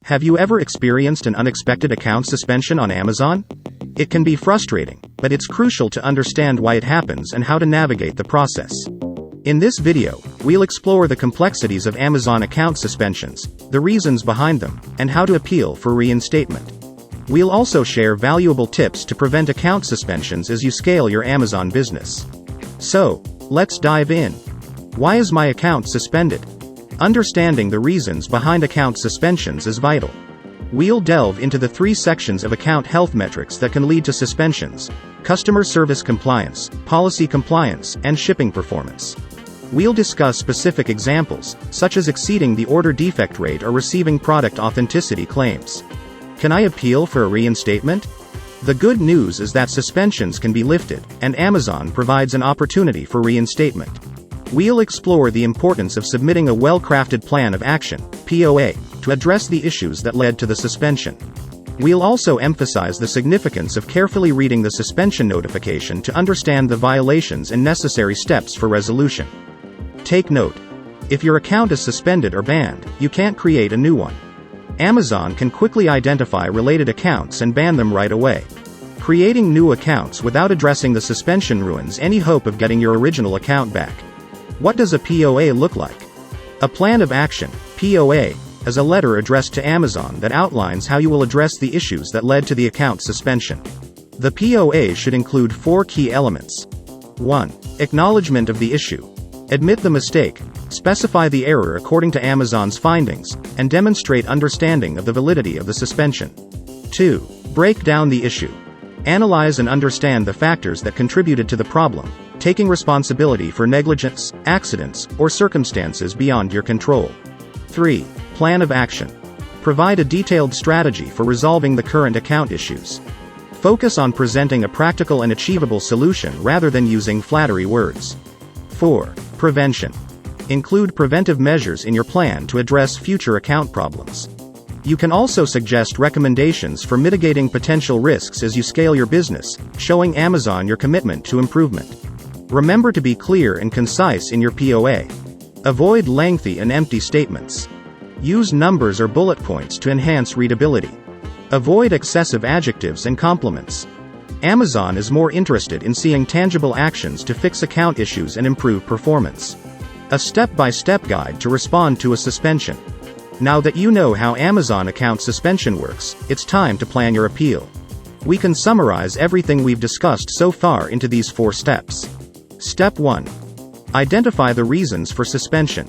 Have you ever experienced an unexpected account suspension on Amazon? It can be frustrating, but it's crucial to understand why it happens and how to navigate the process. In this video, we'll explore the complexities of Amazon account suspensions, the reasons behind them, and how to appeal for reinstatement. We'll also share valuable tips to prevent account suspensions as you scale your Amazon business. So, let's dive in. Why is my account suspended? Understanding the reasons behind account suspensions is vital. We'll delve into the 3 sections of account health metrics that can lead to suspensions: customer service compliance, policy compliance, and shipping performance. We'll discuss specific examples, such as exceeding the order defect rate or receiving product authenticity claims. Can I appeal for a reinstatement? The good news is that suspensions can be lifted, and Amazon provides an opportunity for reinstatement. We'll explore the importance of submitting a well-crafted plan of action, POA, to address the issues that led to the suspension. We'll also emphasize the significance of carefully reading the suspension notification to understand the violations and necessary steps for resolution. Take note: if your account is suspended or banned, you can't create a new one. Amazon can quickly identify related accounts and ban them right away. Creating new accounts without addressing the suspension ruins any hope of getting your original account back. What does a POA look like? A plan of action, POA, is a letter addressed to Amazon that outlines how you will address the issues that led to the account suspension. The POA should include 4 key elements. 1. Acknowledgement of the issue. Admit the mistake, specify the error according to Amazon's findings, and demonstrate understanding of the validity of the suspension. 2. Break down the issue. Analyze and understand the factors that contributed to the problem, taking responsibility for negligence, accidents, or circumstances beyond your control. 3. Plan of action. Provide a detailed strategy for resolving the current account issues. Focus on presenting a practical and achievable solution rather than using flattery words. 4. Prevention. Include preventive measures in your plan to address future account problems. You can also suggest recommendations for mitigating potential risks as you scale your business, showing Amazon your commitment to improvement. Remember to be clear and concise in your POA. Avoid lengthy and empty statements. Use numbers or bullet points to enhance readability. Avoid excessive adjectives and compliments. Amazon is more interested in seeing tangible actions to fix account issues and improve performance. A step-by-step guide to respond to a suspension. Now that you know how Amazon account suspension works, it's time to plan your appeal. We can summarize everything we've discussed so far into these 4 steps. Step 1. Identify the reasons for suspension.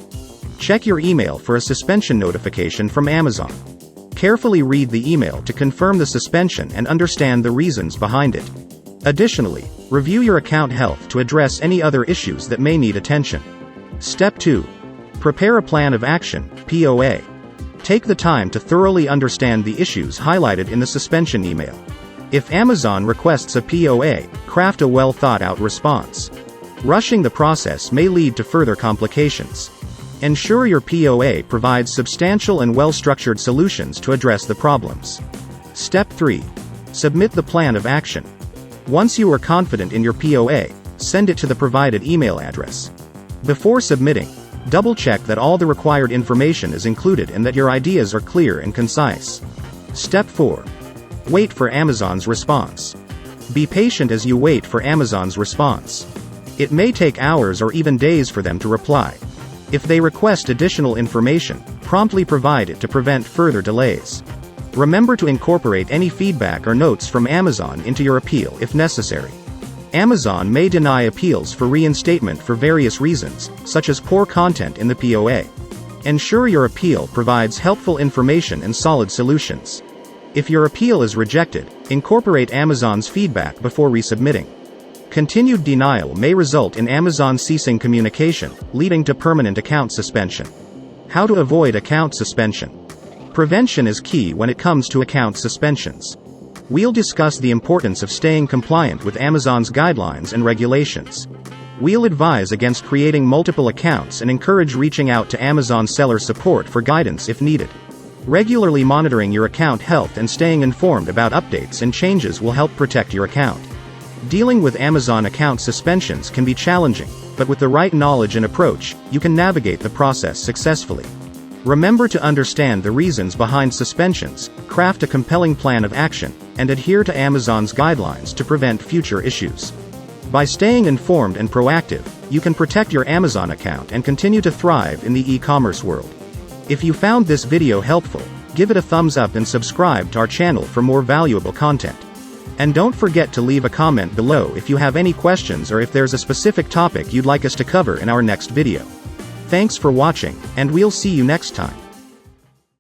Check your email for a suspension notification from Amazon. Carefully read the email to confirm the suspension and understand the reasons behind it. Additionally, review your account health to address any other issues that may need attention. Step 2. Prepare a plan of action, POA. Take the time to thoroughly understand the issues highlighted in the suspension email. If Amazon requests a POA, craft a well-thought-out response. Rushing the process may lead to further complications. Ensure your POA provides substantial and well-structured solutions to address the problems. Step 3. Submit the plan of action. Once you are confident in your POA, send it to the provided email address. Before submitting, double-check that all the required information is included and that your ideas are clear and concise. Step 4. Wait for Amazon's response. Be patient as you wait for Amazon's response. It may take hours or even days for them to reply. If they request additional information, promptly provide it to prevent further delays. Remember to incorporate any feedback or notes from Amazon into your appeal if necessary. Amazon may deny appeals for reinstatement for various reasons, such as poor content in the POA. Ensure your appeal provides helpful information and solid solutions. If your appeal is rejected, incorporate Amazon's feedback before resubmitting. Continued denial may result in Amazon ceasing communication, leading to permanent account suspension. How to avoid account suspension? Prevention is key when it comes to account suspensions. We'll discuss the importance of staying compliant with Amazon's guidelines and regulations. We'll advise against creating multiple accounts and encourage reaching out to Amazon seller support for guidance if needed. Regularly monitoring your account health and staying informed about updates and changes will help protect your account. Dealing with Amazon account suspensions can be challenging, but with the right knowledge and approach, you can navigate the process successfully. Remember to understand the reasons behind suspensions, craft a compelling plan of action, and adhere to Amazon's guidelines to prevent future issues. By staying informed and proactive, you can protect your Amazon account and continue to thrive in the e-commerce world. If you found this video helpful, give it a thumbs up and subscribe to our channel for more valuable content. And don't forget to leave a comment below if you have any questions or if there's a specific topic you'd like us to cover in our next video. Thanks for watching, and we'll see you next time.